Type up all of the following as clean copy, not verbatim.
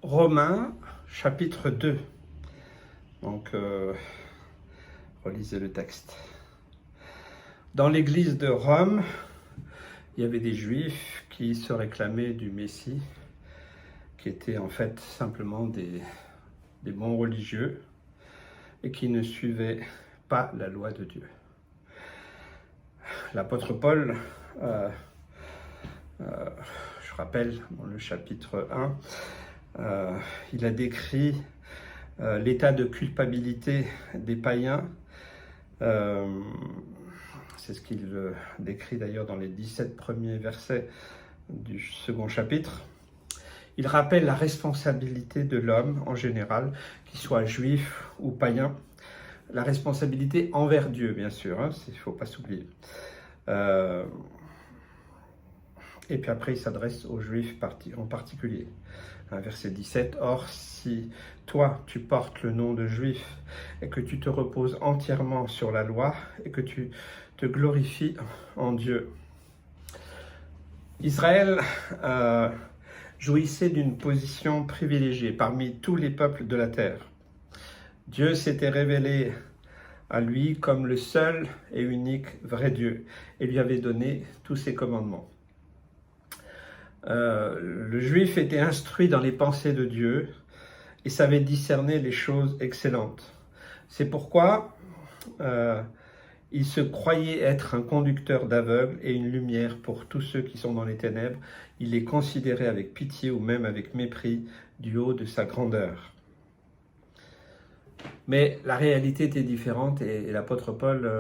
Romains, chapitre 2. Donc, relisez le texte. Dans l'église de Rome, il y avait des Juifs qui se réclamaient du Messie, qui étaient en fait simplement des bons religieux et qui ne suivaient pas la loi de Dieu. L'apôtre Paul, je rappelle, dans le chapitre 1, il a décrit l'état de culpabilité des païens. C'est ce qu'il décrit d'ailleurs dans les 17 premiers versets du second chapitre. Il rappelle la responsabilité de l'homme en général, qu'il soit juif ou païen. La responsabilité envers Dieu, bien sûr, il ne faut pas s'oublier. Et puis après, il s'adresse aux Juifs en particulier. Verset 17, « Or, si toi, tu portes le nom de Juif et que tu te reposes entièrement sur la loi et que tu te glorifies en Dieu. » Israël jouissait d'une position privilégiée parmi tous les peuples de la terre. Dieu s'était révélé à lui comme le seul et unique vrai Dieu et lui avait donné tous ses commandements. Le juif était instruit dans les pensées de Dieu et savait discerner les choses excellentes. C'est pourquoi il se croyait être un conducteur d'aveugles et une lumière pour tous ceux qui sont dans les ténèbres. Il les considérait avec pitié ou même avec mépris du haut de sa grandeur. Mais la réalité était différente et l'apôtre Paul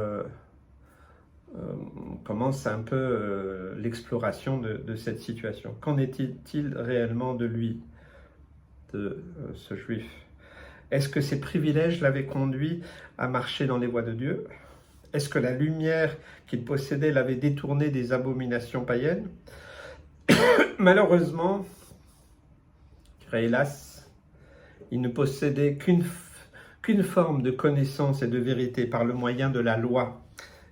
commence un peu l'exploration de cette situation. Qu'en est-il réellement de lui, de ce juif? Est-ce que ses privilèges l'avaient conduit à marcher dans les voies de Dieu? Est-ce que la lumière qu'il possédait l'avait détourné des abominations païennes? Malheureusement, hélas, il ne possédait qu'une forme de connaissance et de vérité par le moyen de la loi,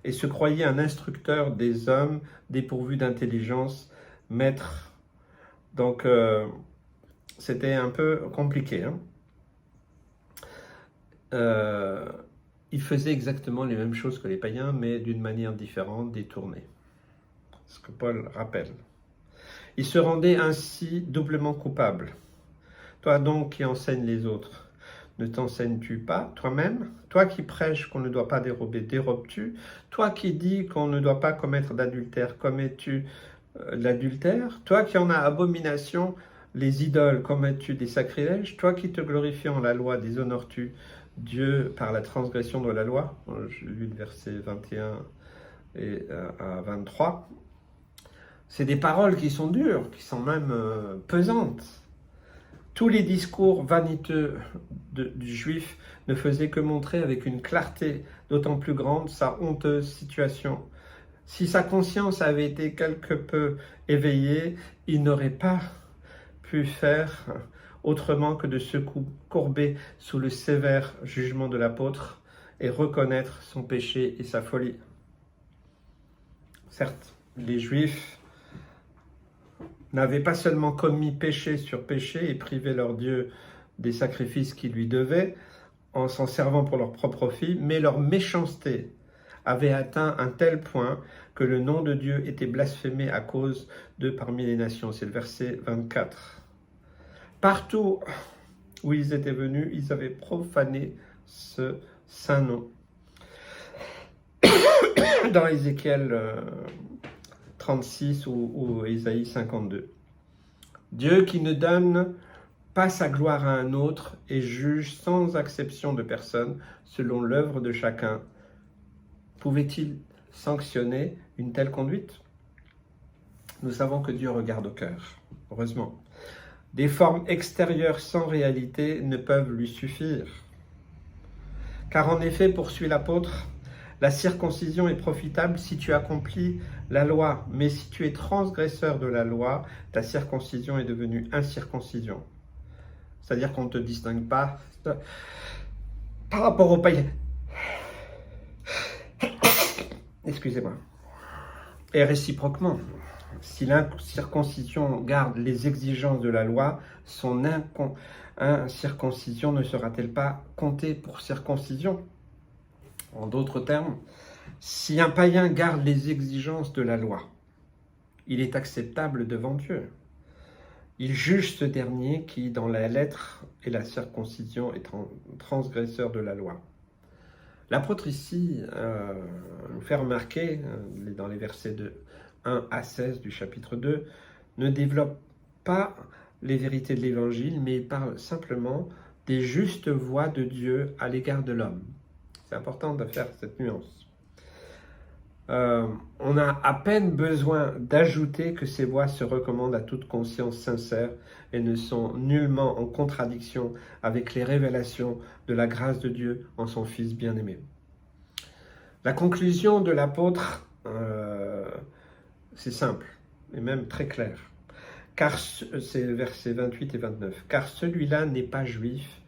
et se croyait un instructeur des hommes dépourvu d'intelligence, maître. Donc, c'était un peu compliqué. Il faisait exactement les mêmes choses que les païens, mais d'une manière différente, détournée. Ce que Paul rappelle. Il se rendait ainsi doublement coupable. Toi donc qui enseignes les autres, ne t'enseignes-tu pas toi-même? Toi qui prêches qu'on ne doit pas dérober, dérobes-tu? Toi qui dis qu'on ne doit pas commettre d'adultère, commets-tu l'adultère? Toi qui en as abomination, les idoles, commets-tu des sacrilèges? Toi qui te glorifies en la loi, déshonores-tu Dieu par la transgression de la loi? J'ai lu le verset 21 et à 23. C'est des paroles qui sont dures, qui sont même pesantes. Tous les discours vaniteux du juif ne faisaient que montrer avec une clarté d'autant plus grande sa honteuse situation. Si sa conscience avait été quelque peu éveillée, il n'aurait pas pu faire autrement que de se courber sous le sévère jugement de l'apôtre et reconnaître son péché et sa folie. Certes, les Juifs n'avaient pas seulement commis péché sur péché et privé leur Dieu des sacrifices qu'ils lui devaient en s'en servant pour leur propre profit, mais leur méchanceté avait atteint un tel point que le nom de Dieu était blasphémé à cause d'eux parmi les nations. C'est le verset 24. Partout où ils étaient venus, ils avaient profané ce saint nom. Dans Ézéchiel 36 ou Ésaïe 52. Dieu qui ne donne pas sa gloire à un autre et juge sans exception de personne selon l'œuvre de chacun, pouvait-il sanctionner une telle conduite? Nous savons que Dieu regarde au cœur, heureusement. Des formes extérieures sans réalité ne peuvent lui suffire. Car en effet, poursuit l'apôtre, la circoncision est profitable si tu accomplis la loi, mais si tu es transgresseur de la loi, ta circoncision est devenue incirconcision. C'est-à-dire qu'on ne te distingue pas par rapport aux païens. Excusez-moi. Et réciproquement, Si l'incirconcision garde les exigences de la loi, son incirconcision ne sera-t-elle pas comptée pour circoncision? En d'autres termes, si un païen garde les exigences de la loi, il est acceptable devant Dieu. Il juge ce dernier qui, dans la lettre et la circoncision, est transgresseur de la loi. L'apôtre ici nous fait remarquer, dans les versets de 1 à 16 du chapitre 2, ne développe pas les vérités de l'Évangile, mais il parle simplement des justes voies de Dieu à l'égard de l'homme. C'est important de faire cette nuance. On a à peine besoin d'ajouter que ces voies se recommandent à toute conscience sincère et ne sont nullement en contradiction avec les révélations de la grâce de Dieu en son Fils bien-aimé. La conclusion de l'apôtre, c'est simple et même très clair. Car c'est versets 28 et 29. Car celui-là n'est pas juif,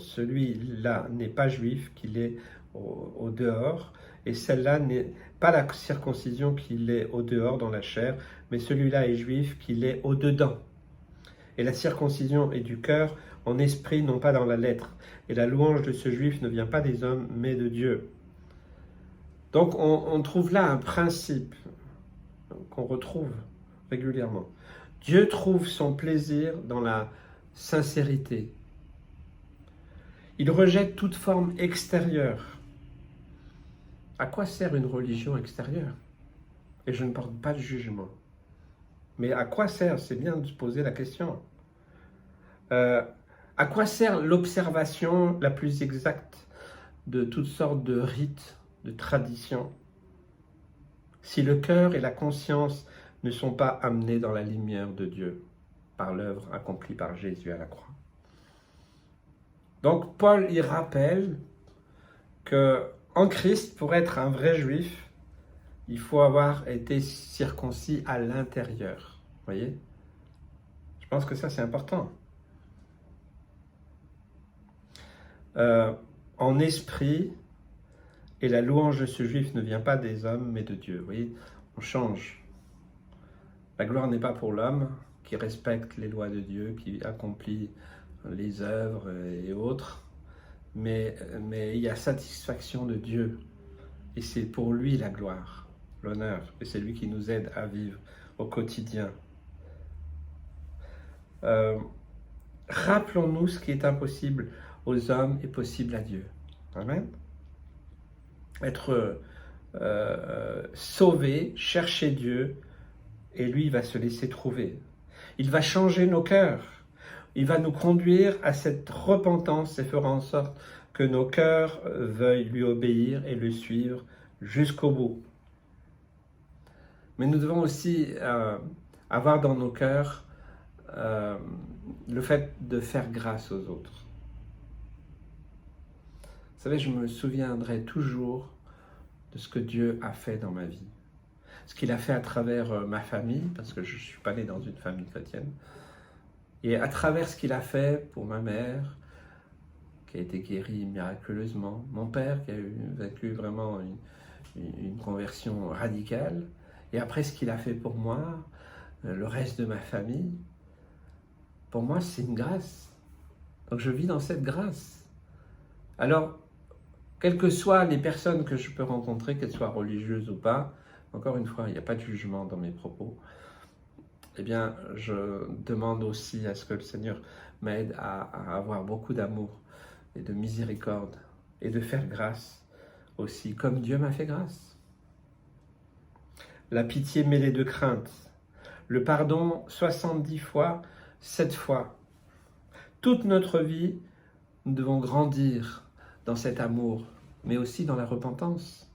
celui-là n'est pas juif qu'il est au dehors, et celle-là n'est pas la circoncision qu'il est au dehors dans la chair, mais celui-là est juif qu'il est au dedans. Et la circoncision est du cœur, en esprit, non pas dans la lettre. Et la louange de ce juif ne vient pas des hommes, mais de Dieu. Donc on trouve là un principe qu'on retrouve régulièrement. Dieu trouve son plaisir dans la sincérité. Il rejette toute forme extérieure. À quoi sert une religion extérieure? Et je ne porte pas de jugement. Mais à quoi sert? C'est bien de se poser la question. À quoi sert l'observation la plus exacte de toutes sortes de rites, de traditions, si le cœur et la conscience ne sont pas amenés dans la lumière de Dieu par l'œuvre accomplie par Jésus à la croix? Donc Paul y rappelle que en Christ, pour être un vrai juif, il faut avoir été circoncis à l'intérieur. Vous voyez? Je pense que ça, c'est important. En esprit, et la louange de ce juif ne vient pas des hommes, mais de Dieu. Vous voyez? On change. La gloire n'est pas pour l'homme qui respecte les lois de Dieu, qui accomplit les œuvres et autres. Mais il y a satisfaction de Dieu, et c'est pour lui la gloire, l'honneur, et c'est lui qui nous aide à vivre au quotidien. Rappelons-nous ce qui est impossible aux hommes est possible à Dieu. Amen. Être sauvé, chercher Dieu, et lui va se laisser trouver. Il va changer nos cœurs. Il va nous conduire à cette repentance et fera en sorte que nos cœurs veuillent lui obéir et le suivre jusqu'au bout. Mais nous devons aussi avoir dans nos cœurs le fait de faire grâce aux autres. Vous savez, je me souviendrai toujours de ce que Dieu a fait dans ma vie. Ce qu'il a fait à travers ma famille, parce que je ne suis pas né dans une famille chrétienne, et à travers ce qu'il a fait pour ma mère, qui a été guérie miraculeusement, mon père qui a vécu vraiment une conversion radicale, et après ce qu'il a fait pour moi, le reste de ma famille, pour moi c'est une grâce. Donc je vis dans cette grâce. Alors, quelles que soient les personnes que je peux rencontrer, qu'elles soient religieuses ou pas, encore une fois, il n'y a pas de jugement dans mes propos, eh bien, je demande aussi à ce que le Seigneur m'aide à avoir beaucoup d'amour et de miséricorde et de faire grâce aussi, comme Dieu m'a fait grâce. La pitié mêlée de crainte, le pardon 70 fois, 7 fois. Toute notre vie, nous devons grandir dans cet amour, mais aussi dans la repentance.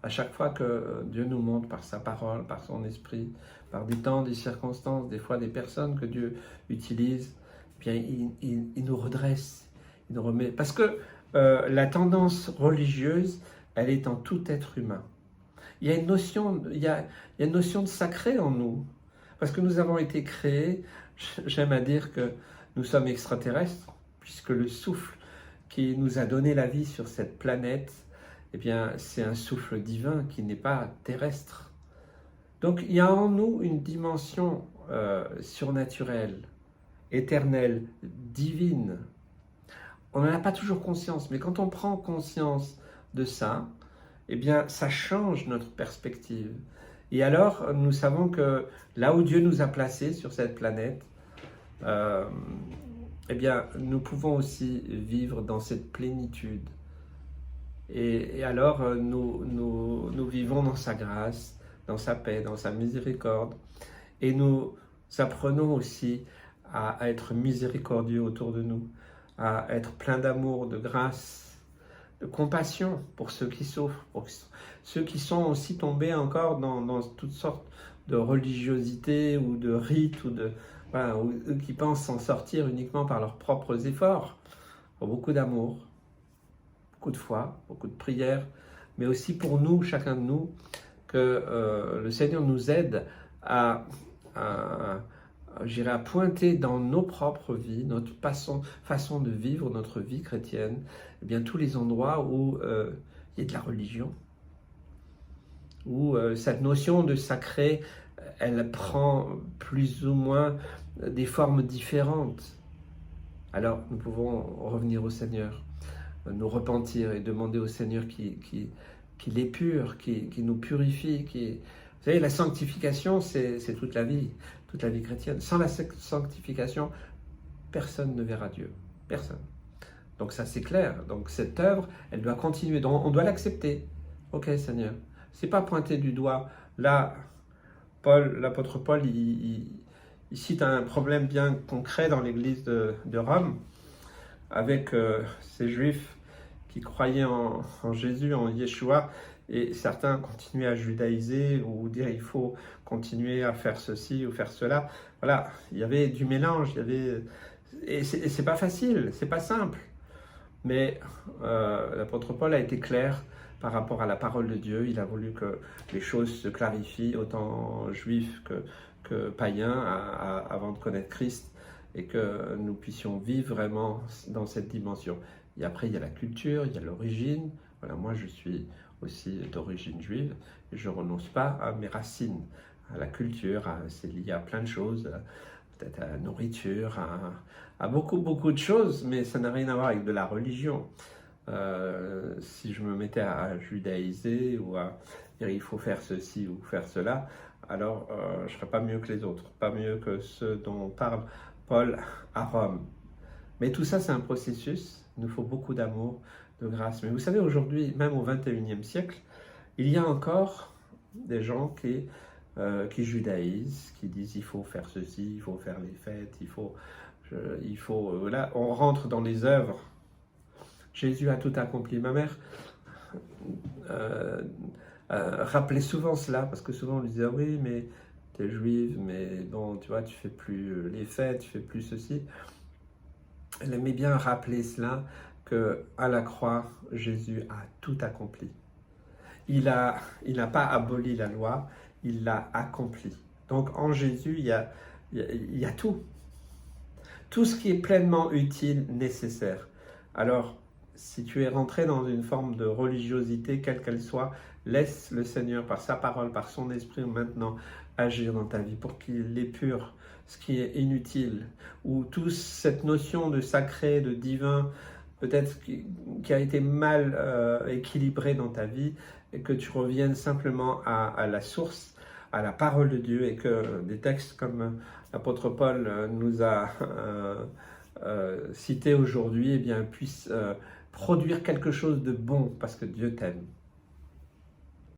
À chaque fois que Dieu nous montre par sa parole, par son esprit, par des temps, des circonstances, des fois des personnes que Dieu utilise, eh bien, il nous redresse, il nous remet. Parce que la tendance religieuse, elle est en tout être humain. Il y a une notion, il y a une notion de sacré en nous, parce que nous avons été créés. J'aime à dire que nous sommes extraterrestres, puisque le souffle qui nous a donné la vie sur cette planète, eh bien, c'est un souffle divin qui n'est pas terrestre. Donc il y a en nous une dimension surnaturelle, éternelle, divine. On n'en a pas toujours conscience, mais quand on prend conscience de ça, eh bien ça change notre perspective. Et alors nous savons que là où Dieu nous a placés sur cette planète, eh bien nous pouvons aussi vivre dans cette plénitude. Et alors nous vivons dans sa grâce, dans sa paix, dans sa miséricorde. Et nous apprenons aussi à être miséricordieux autour de nous, à être plein d'amour, de grâce, de compassion pour ceux qui souffrent, pour ceux qui sont aussi tombés encore dans toutes sortes de religiosité ou de rites, voilà, ou qui pensent s'en sortir uniquement par leurs propres efforts. Pour beaucoup d'amour, beaucoup de foi, beaucoup de prière, mais aussi pour nous, chacun de nous, que le Seigneur nous aide à pointer dans nos propres vies, notre façon de vivre notre vie chrétienne, eh bien, tous les endroits où il y a de la religion, où cette notion de sacré, elle prend plus ou moins des formes différentes. Alors, nous pouvons revenir au Seigneur, nous repentir et demander au Seigneur qu'il épure, qu'il nous purifie. Vous savez, la sanctification, c'est toute la vie chrétienne. Sans la sanctification, personne ne verra Dieu. Personne. Donc ça, c'est clair. Donc cette œuvre, elle doit continuer. Donc on doit l'accepter. Ok, Seigneur. C'est pas pointer du doigt. Là, l'apôtre Paul, il cite un problème bien concret dans l'église de Rome, avec ces Juifs qui croyaient en Jésus, en Yeshua, et certains continuaient à judaïser ou dire il faut continuer à faire ceci ou faire cela. Voilà, il y avait du mélange, et c'est pas facile, c'est pas simple. Mais l'apôtre Paul a été clair par rapport à la parole de Dieu. Il a voulu que les choses se clarifient, autant juifs que païens, avant de connaître Christ, et que nous puissions vivre vraiment dans cette dimension. Et après, il y a la culture, il y a l'origine. Voilà, moi, je suis aussi d'origine juive, et je ne renonce pas à mes racines, à la culture, c'est lié à plein de choses, peut-être à la nourriture, à beaucoup de choses, mais ça n'a rien à voir avec de la religion. Si je me mettais à judaïser ou à dire il faut faire ceci ou faire cela, alors je ne serais pas mieux que les autres, pas mieux que ceux dont parle Paul à Rome. Mais tout ça, c'est un processus. Il nous faut beaucoup d'amour, de grâce. Mais vous savez, aujourd'hui, même au XXIe siècle, il y a encore des gens qui judaïsent, qui disent il faut faire ceci, il faut faire les fêtes, là, on rentre dans les œuvres. Jésus a tout accompli. Ma mère rappelait souvent cela, parce que souvent on lui disait oui, mais tu es juive, mais bon, tu vois, tu fais plus les fêtes, tu fais plus ceci. Elle aimait bien rappeler cela, qu'à la croix, Jésus a tout accompli. Il n'a pas aboli la loi, il l'a accompli. Donc en Jésus, il y a tout. Tout ce qui est pleinement utile, nécessaire. Alors, si tu es rentré dans une forme de religiosité, quelle qu'elle soit, laisse le Seigneur, par sa parole, par son esprit maintenant, agir dans ta vie pour qu'il épure ce qui est inutile, ou toute cette notion de sacré, de divin, peut-être qui a été mal équilibrée dans ta vie, et que tu reviennes simplement à la source, à la parole de Dieu, et que des textes comme l'apôtre Paul nous a cités aujourd'hui, eh bien, puissent produire quelque chose de bon, parce que Dieu t'aime.